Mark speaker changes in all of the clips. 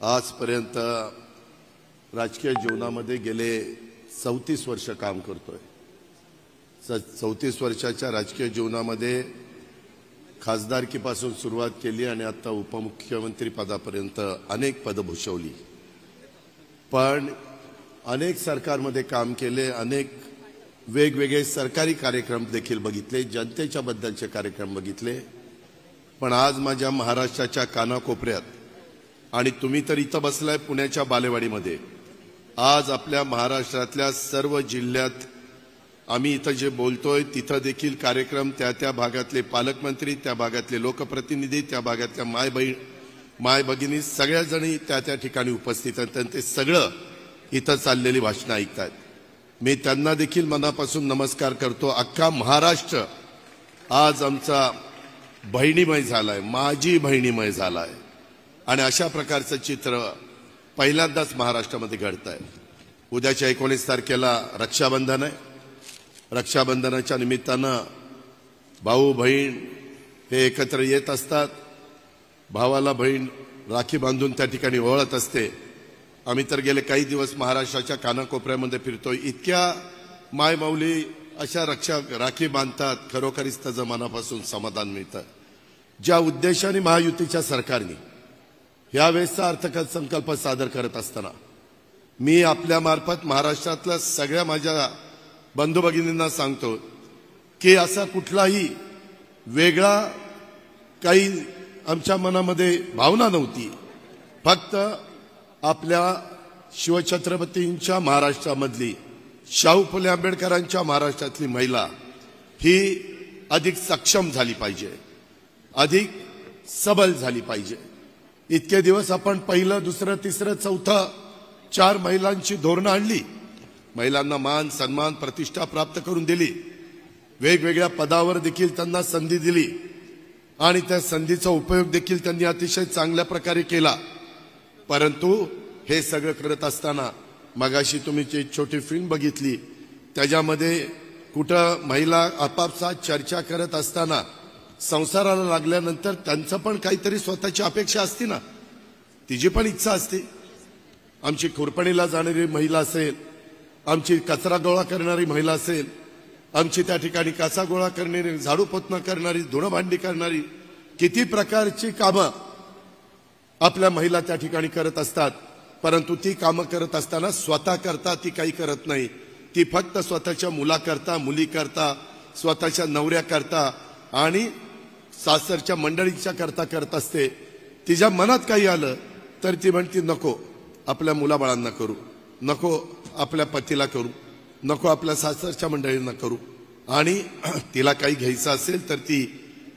Speaker 1: आजपर्यंत राजकीय जीवनामध्ये गेले 34 वर्ष काम करतोय। 34 वर्षाच्या राजकीय जीवनामध्ये खासदारकीपासून सुरुवात केली आणि आता उपमुख्यमंत्री पदापर्यंत अनेक पद भूषवली। पण अनेक सरकारमध्ये काम केले, अनेक वेगवेगळे सरकारी कार्यक्रम देखील बघितले, जनतेच्या बद्दलचे कार्यक्रम बघितले। पण आज माझ्या महाराष्ट्राच्या कानाकोपऱ्यात आणि तुम्ही तर इथं बसलाय पुण्याच्या बालेवाडीमध्ये, आज आपल्या महाराष्ट्रातल्या सर्व जिल्ह्यात आम्ही इथं जे बोलतोय तिथं देखील कार्यक्रम त्या भागातले पालकमंत्री, त्या भागातले लोकप्रतिनिधी, त्या भागातल्या माय भगिनी सगळ्याजणी त्या ठिकाणी उपस्थित आहेत आणि ते सगळं इथं चाललेली भाषणं ऐकतात। मी त्यांना देखील मनापासून नमस्कार करतो। अख्खा महाराष्ट्र आज आमचा बहिणीमय झालाय, माझी बहिणीमय झालाय आणि अशा प्रकारचं चित्र पहिल्यांदाच महाराष्ट्रामध्ये घडतंय। उद्याच्या 19 तारखेला रक्षाबंधन आहे। रक्षाबंधनाच्या निमित्तानं भाऊ बहीण हे एकत्र येत असतात। भावाला बहीण राखी बांधून त्या ठिकाणी ओवाळत असते। आम्ही तर गेले काही दिवस महाराष्ट्राच्या कानाकोपऱ्यामध्ये फिरतोय, इतक्या मायमाऊली अशा राखी बांधतात, खरोखरीच त्याचं मनापासून समाधान मिळतं। ज्या उद्देशाने महायुतीच्या सरकारने यावेळेसचा अर्थसंकल्प सादर करत असताना मी आपल्या मार्फत महाराष्ट्रातल्या सगळ्या माझ्या बंधू भगिनींना सांगतो की असा कुठलाही वेगळा काही आमच्या मनामध्ये भावना नव्हती। फक्त आपल्या शिवछत्रपतींच्या महाराष्ट्रामधली, शाहू फुले आंबेडकरांच्या महाराष्ट्रातली महिला ही अधिक सक्षम झाली पाहिजे, अधिक सबल झाली पाहिजे। इतके दिवस आपण पहिलं, दुसरं, तिसरं, चौथं 4 महिलांची धोरणं आणली, महिलांना मान सन्मान प्रतिष्ठा प्राप्त करून दिली, वेगवेगळ्या पदावर देखील त्यांना संधी दिली आणि त्या संधीचा उपयोग देखील त्यांनी अतिशय चांगल्या प्रकारे केला। परंतु हे सगळं करत असताना मगाशी तुम्ही जी छोटी फिल्म बघितली त्याच्यामध्ये कुठं महिला आपापसात चर्चा करत असताना संसाराला लागल्यानंतर त्यांचं पण काहीतरी स्वतःची अपेक्षा असते ना, तिची पण इच्छा असते। आमची खुरपणीला जाणारी महिला असेल, आमची कचरा गोळा करणारी महिला असेल, आमची त्या ठिकाणी कचरा गोळा करणारी, झाडू पोतना करणारी, धुणं भांडी करणारी, किती प्रकारची कामं आपल्या महिला त्या ठिकाणी करत असतात। परंतु ती कामं करत असताना स्वतः करता ती काही करत नाही। ती फक्त स्वतःच्या मुलाकरता, मुलीकरता, स्वतःच्या नवऱ्याकरता आणि सासरच्या मंडळीच्या करता करत असते। तिच्या मनात काही आलं तर ती म्हणते नको आपल्या मुलाबाळांना करू, नको आपल्या पतीला करू, नको आपल्या सासरच्या मंडळींना करू, आणि तिला काही घ्यायचं असेल तर ती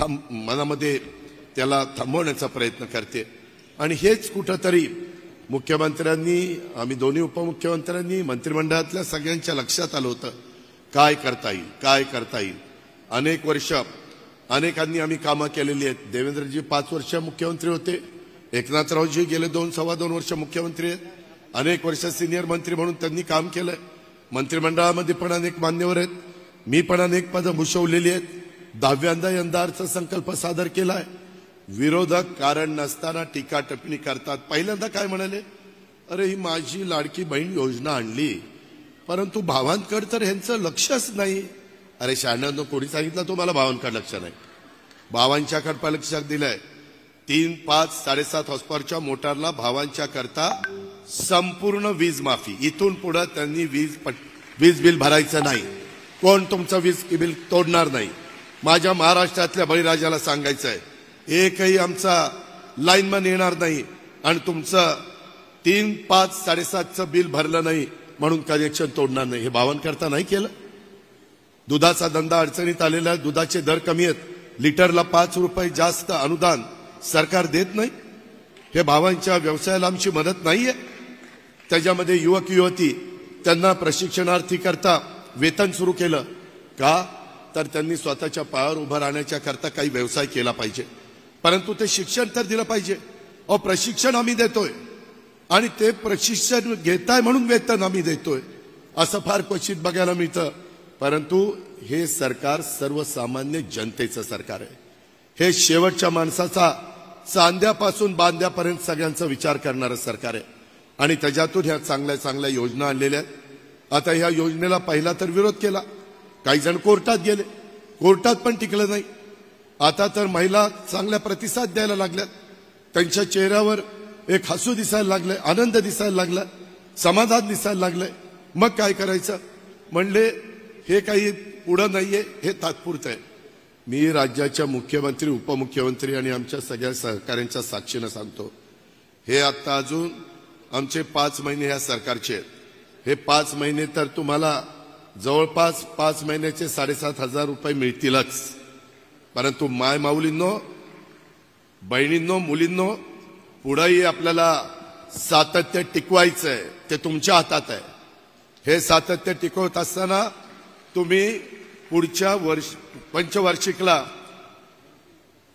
Speaker 1: मनामध्ये त्याला थांबवण्याचा प्रयत्न करते। आणि हेच कुठंतरी मुख्यमंत्र्यांनी, आम्ही दोन्ही उपमुख्यमंत्र्यांनी, मंत्रिमंडळातल्या सगळ्यांच्या लक्षात आलं होतं काय करता येईल, काय करता येईल। अनेक वर्ष अनेकांनी आम्ही कामं केलेली आहेत। देवेंद्रजी 5 वर्ष मुख्यमंत्री होते, एकनाथरावजी गेले 2-2.25 वर्ष मुख्यमंत्री आहेत, अनेक वर्ष सिनियर मंत्री म्हणून त्यांनी काम केलंय। मंत्रिमंडळामध्ये पण अनेक मान्यवर आहेत, मी पण अनेक पदं भूषवलेली आहेत। 10व्यांदा यंदा अर्थसंकल्प सादर केलाय। विरोधक कारण नसताना टीका टिप्पणी करतात। पहिल्यांदा काय म्हणाले, अरे ही माझी लाडकी बहीण योजना आणली, परंतु भावांकडे तर ह्यांचं लक्षच नाही। अरे शहाण्यांनो, कोणी सांगितलं तुम्हाला भावांकडे लक्ष नाही? भावांच्याकडे लक्ष दिलंय। 3, 5, 7.5 हॉर्सपॉवरच्या मोटारला भावांच्या करता संपूर्ण वीज माफी। इथून पुढे त्यांनी वीज बिल भरायचं नाही, कोण तुमचं वीज बिल तोडणार नाही। माझ्या महाराष्ट्रातल्या बळीराजाला सांगायचंय, एकही आमचा लाईनमन येणार नाही आणि तुमचं 3, 5, 7.5चं बिल भरलं नाही म्हणून कनेक्शन तोडणार नाही। हे भावांकरता नाही केलं। दुधाचा धंदा अडचणीत आलेला, दुधाचे दर कमी आहेत, लिटरला 5 रुपये जास्त अनुदान सरकार देत नाही। हे भावांच्या व्यवसायाला आमची मदत नाहीये। त्याच्यामध्ये युवक युवती त्यांना प्रशिक्षणार्थी करता वेतन सुरू केलं का, तर त्यांनी स्वतःच्या पायावर उभं राहण्याच्या करता काही व्यवसाय केला पाहिजे, परंतु ते शिक्षण तर दिलं पाहिजे। प्रशिक्षण आम्ही देतोय आणि ते प्रशिक्षण घेताय म्हणून वेतन आम्ही देतोय, असं फार क्वचित बघायला मिळतं। परंतु हे सरकार सर्वसामान्य जनतेचं सरकार आहे। हे शेवटच्या माणसाचा चांद्यापासून बांद्यापर्यंत सगळ्यांचा विचार करणारं सरकार आहे आणि त्याच्यातून ह्या चांगल्या चांगल्या योजना आणलेल्या आहेत। आता ह्या योजनेला पहिला तर विरोध केला, काही जण कोर्टात गेले, कोर्टात पण टिकलं नाही। आता तर महिला चांगल्या प्रतिसाद द्यायला लागल्यात, त्यांच्या चेहऱ्यावर एक हसू दिसायला लागलंय, आनंद दिसायला लागलाय, समाधान दिसायला लागलंय। मग काय करायचं म्हणले, हे काही पुढं नाहीये, हे तात्पुरतं आहे। मी राज्याच्या मुख्यमंत्री, उपमुख्यमंत्री आणि आमच्या सगळ्या सहकाऱ्यांच्या साक्षीनं सांगतो, हे आता अजून आमचे 5 महिने ह्या सरकारचे आहेत। हे 5 महिने तर तुम्हाला जवळपास 5 महिन्याचे 7,500 रुपये मिळतीलच, परंतु माय माऊलींनो, बहिणींनो, मुलींनो, पुढेही आपल्याला सातत्य टिकवायचं आहे, ते तुमच्या हातात आहे। हे सातत्य टिकवत असताना तुम्ही पुढच्या पंचवार्षिकला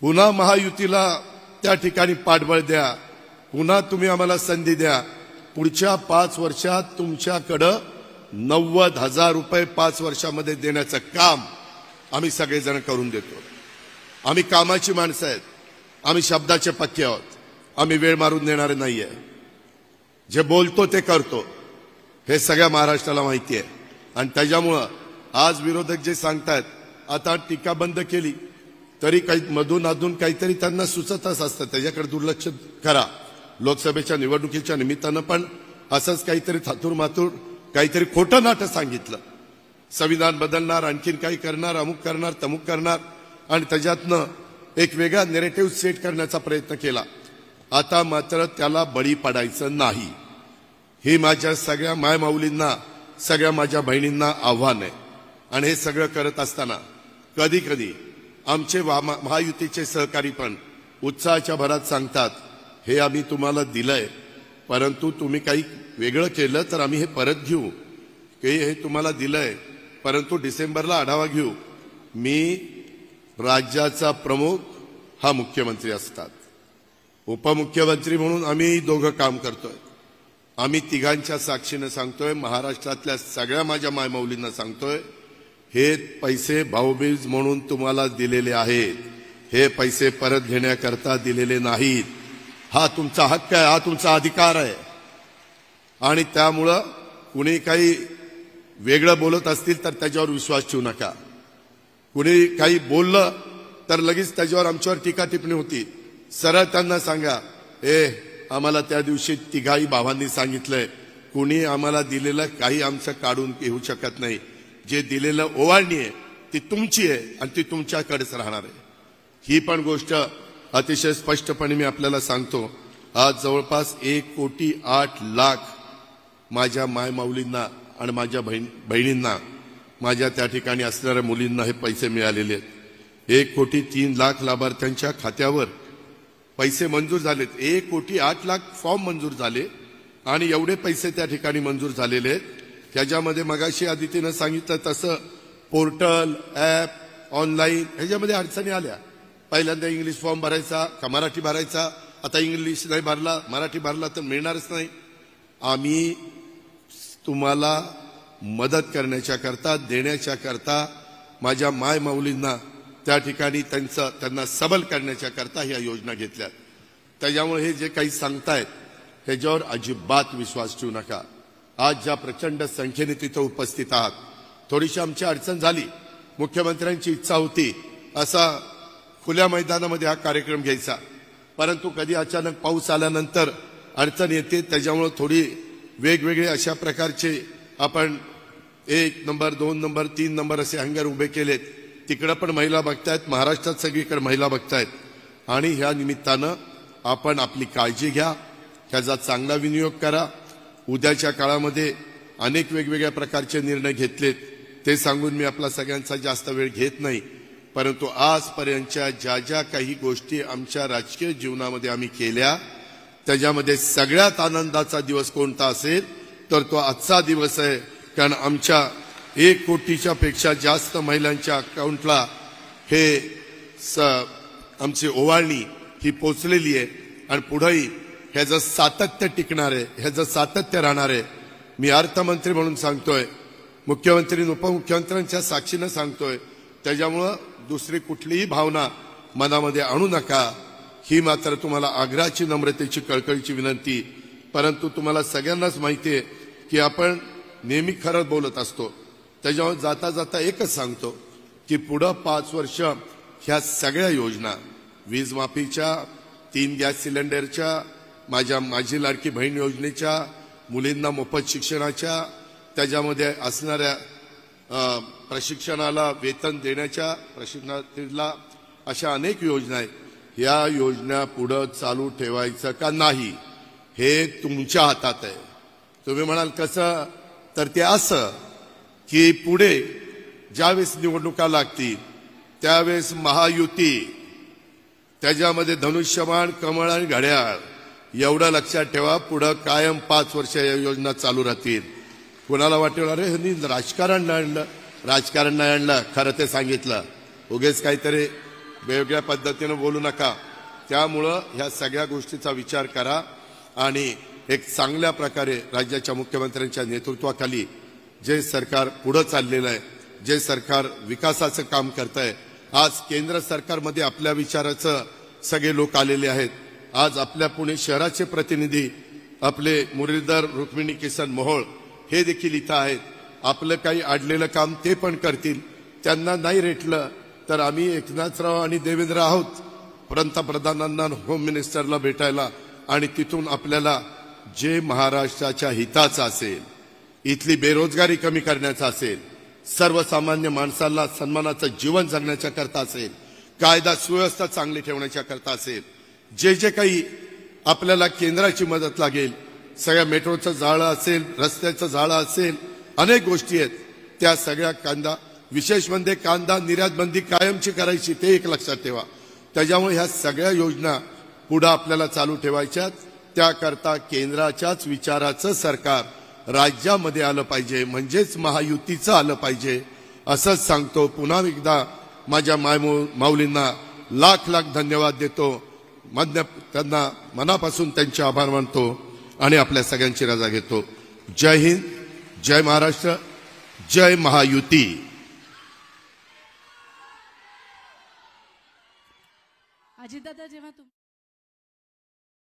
Speaker 1: पुन्हा महायुतीला त्या ठिकाणी पाठबळ द्या, पुन्हा तुम्ही आम्हाला संधी द्या। पुढच्या 5 वर्षात तुमच्याकडं 90,000 रुपये 5 वर्षामध्ये देण्याचं काम आम्ही सगळेजण करून देतो। आम्ही कामाची माणसं आहेत, आम्ही शब्दाचे पक्के आहोत, आम्ही वेळ मारून देणारे नाहीये। जे बोलतो ते करतो, हे सगळ्या महाराष्ट्राला माहिती आहे। आणि त्याच्यामुळं आज विरोधक जे सांगतात, आता टीका बंद केली तरी काही मधून अधून काहीतरी त्यांना सुचतच असतं, त्याच्याकडे दुर्लक्ष करा। लोकसभेच्या निवडणुकीच्या निमित्तानं पण असंच काहीतरी थातूर मातूर काहीतरी खोटं नाटक सांगितलं, संविधान बदलणार, आणखीन काही करणार, अमुक करणार, तमुक करणार, आणि त्याच्यातनं एक वेगळा नेरेटिव्ह सेट करण्याचा प्रयत्न केला। आता मात्र त्याला बळी पडायचं नाही, ही माझ्या सगळ्या मायमाऊलींना, सगळ्या माझ्या बहिणींना आव्हान आहे। आणि हे सगळं करत असताना कधी कधी आमचे महायुतीचे सहकारी पण उत्साहाच्या भरात सांगतात, हे आम्ही तुम्हाला दिलंय, परंतु तुम्ही काही वेगळं केलं तर आम्ही हे परत घेऊ, हे तुम्हाला दिलंय परंतु डिसेंबरला आढावा घेऊ। मी राज्याचा प्रमुख हा मुख्यमंत्री असतात, उपमुख्यमंत्री म्हणून आम्ही दोघं काम करतोय। आम्ही तिघांच्या साक्षीनं सांगतोय, महाराष्ट्रातल्या सगळ्या माझ्या मायमाऊलींना सांगतोय, हे पैसे भाऊबीज म्हणून तुम्हाला दिलेले आहेत, हे पैसे परत घेण्याकरता दिलेले नाहीत। हा तुमचा हक्क आहे, हा तुमचा अधिकार आहे। आणि त्यामुळं कुणी काही वेगळं बोलत असतील तर त्याच्यावर विश्वास ठेवू नका। कुणी काही बोललं तर लगेच त्याच्यावर आमच्यावर टीका टिप्पणी होती। सरळ त्यांना सांगा, आम्हाला त्या दिवशी तिघाही भावांनी सांगितलंय, कुणी आम्हाला दिलेलं काही आमचं काढून घेऊ शकत नाही। जे दिलेलं ओवाळणी आहे ती तुमची आहे आणि ती तुमच्याकडेच राहणार आहे। ही पण गोष्ट अतिशय स्पष्टपणे मी आपल्याला सांगतो। आज जवळपास 1,08,00,000 माझ्या मायमाऊलींना आणि माझ्या बहिणींना, माझ्या त्या ठिकाणी असणाऱ्या मुलींना हे पैसे मिळालेले आहेत। 1,03,00,000 लाभार्थ्यांच्या खात्यावर पैसे मंजूर झालेत। 1,08,00,000 फॉर्म मंजूर झाले आणि एवढे पैसे त्या ठिकाणी मंजूर झालेले आहेत। त्याच्यामध्ये मगाशी आदितीनं सांगितलं तसं पोर्टल, ॲप, ऑनलाईन ह्याच्यामध्ये अडचणी आल्या। पहिल्यांदा इंग्लिश फॉर्म भरायचा का मराठी भरायचा, आता इंग्लिश नाही भरला, मराठी भरला तर मिळणारच नाही। आम्ही तुम्हाला मदत करण्याच्या करता, देण्याच्या करता, माझ्या माय माऊलींना त्या ठिकाणी त्यांना सबल करण्याच्या करता ह्या योजना घेतल्यात। त्याच्यामुळे हे जे काही सांगतायत ह्याच्यावर अजिबात विश्वास ठेवू नका। आज ज्या प्रचंड संख्येने तिथं उपस्थित आहात, थोडीशी आमची अडचण झाली, मुख्यमंत्र्यांची इच्छा होती असा खुल्या मैदानामध्ये हा कार्यक्रम घ्यायचा, परंतु कधी अचानक पाऊस आल्यानंतर अडचण येते। त्याच्यामुळे थोडी वेगवेगळे अशा प्रकारचे आपण 1 नंबर, 2 नंबर, 3 नंबर असे हँगर उभे केलेत। तिकडं पण महिला बघतायत, महाराष्ट्रात सगळीकडे महिला बघतायत। आणि ह्या निमित्तानं आपण आपली काळजी घ्या, ह्याचा चांगला विनियोग करा। उद्याच्या काळामध्ये अनेक वेगवेगळ्या प्रकारचे निर्णय घेतलेत, ते सांगून मी आपला सगळ्यांचा जास्त वेळ घेत नाही। परंतु आजपर्यंतच्या ज्या ज्या काही गोष्टी आमच्या राजकीय जीवनामध्ये आम्ही केल्या, त्याच्यामध्ये सगळ्यात आनंदाचा दिवस कोणता असेल तर तो आजचा दिवस आहे। कारण आमच्या 1 कोटीच्या पेक्षा जास्त महिलांच्या अकाउंटला हे आमची ओवाळणी ही पोचलेली आहे आणि पुढेही ह्याचं सातत्य टिकणार आहे, ह्याचं सातत्य राहणार आहे। मी अर्थमंत्री म्हणून सांगतोय, मुख्यमंत्री आणि उपमुख्यमंत्र्यांच्या साक्षीनं सांगतोय। त्याच्यामुळं दुसरी कुठलीही भावना मनामध्ये आणू नका। ही मात्र तुम्हाला आग्रहाची, नम्रतेची, कळकळीची विनंती. परंतु तुम्हाला सगळ्यांनाच माहिती आहे की आपण नेहमी खरं बोलत असतो. त्याच्यामुळे जाता जाता एकच सांगतो की पुढं 5 वर्ष ह्या सगळ्या योजना, वीज माफीच्या, 3 गॅस सिलेंडरच्या, माझी लाडकी बहीण योजनेच्या, मुलींना मोफत शिक्षणाच्या, त्याच्यामध्ये असणाऱ्या प्रशिक्षणाला वेतन देण्याच्या, प्रशिक्षणाला, अशा अनेक योजना आहेत. या योजना पुढं चालू ठेवायचं का नाही हे तुमच्या हातात आहे. तुम्ही म्हणाल कसं, तर ते असं की पुढे ज्यावेळेस निवडणुका लागतील त्यावेळेस महायुती, त्याच्यामध्ये धनुष्यबाण, कमळ आणि घड्याळ, एवढं लक्षात ठेवा. पुढं कायम 5 वर्ष या योजना चालू राहतील. कोणाला वाटेल अरे ह्यांनी राजकारण नाही आणलं, राजकारण नाही आणलं, खरं ते सांगितलं. उगेच काहीतरी वेगळ्या पद्धतीनं बोलू नका. त्यामुळं ह्या सगळ्या गोष्टीचा विचार करा आणि एक चांगल्या प्रकारे राज्याच्या मुख्यमंत्र्यांच्या नेतृत्वाखाली जे सरकार पुढं चाललेलं आहे, जे सरकार विकासाचं काम करत आहे, आज केंद्र सरकारमध्ये आपल्या विचाराचं सगळे लोक आलेले आहेत. आज आपल्या पुणे शहराचे प्रतिनिधी आपले मुरलीधर रुक्मिणी किसन मोहोळ हे देखील इथं आहेत. आपलं काही अडलेलं काम ते पण करतील. त्यांना नाही रेटलं तर आम्ही एकनाथराव आणि देवेंद्र आहोत पंतप्रधानांना, होम मिनिस्टरला भेटायला, आणि तिथून आपल्याला जे महाराष्ट्राच्या हिताचं असेल, इथली बेरोजगारी कमी करण्याचं असेल, सर्वसामान्य माणसाला सन्मानाचं जीवन जगण्याच्या करता असेल, कायदा सुव्यवस्था चांगली ठेवण्याच्या करता असेल, जे काही आपल्याला केंद्राची मदत लागेल, सगळ्या मेट्रोचं जाळं असेल, रस्त्याचं जाळं असेल, अनेक गोष्टी आहेत, त्या सगळ्या कांदा, विशेष म्हणजे कांदा निर्यात बंदी कायमची करायची, ते एक लक्षात ठेवा. त्याच्यामुळे ह्या सगळ्या योजना पुढे आपल्याला चालू ठेवायच्यात. त्याकरता केंद्राच्याच विचाराचं सरकार राज्यामध्ये आलं पाहिजे, म्हणजेच महायुतीचं आलं पाहिजे, असंच सांगतो. पुन्हा एकदा माझ्या माऊलींना लाख लाख धन्यवाद देतो. त्यांना मनापासून त्यांचे आभार मानतो आणि आपल्या सगळ्यांची रजा घेतो. जय हिंद, जय महाराष्ट्र, जय महायुती.
Speaker 2: अजितदादा, जेव्हा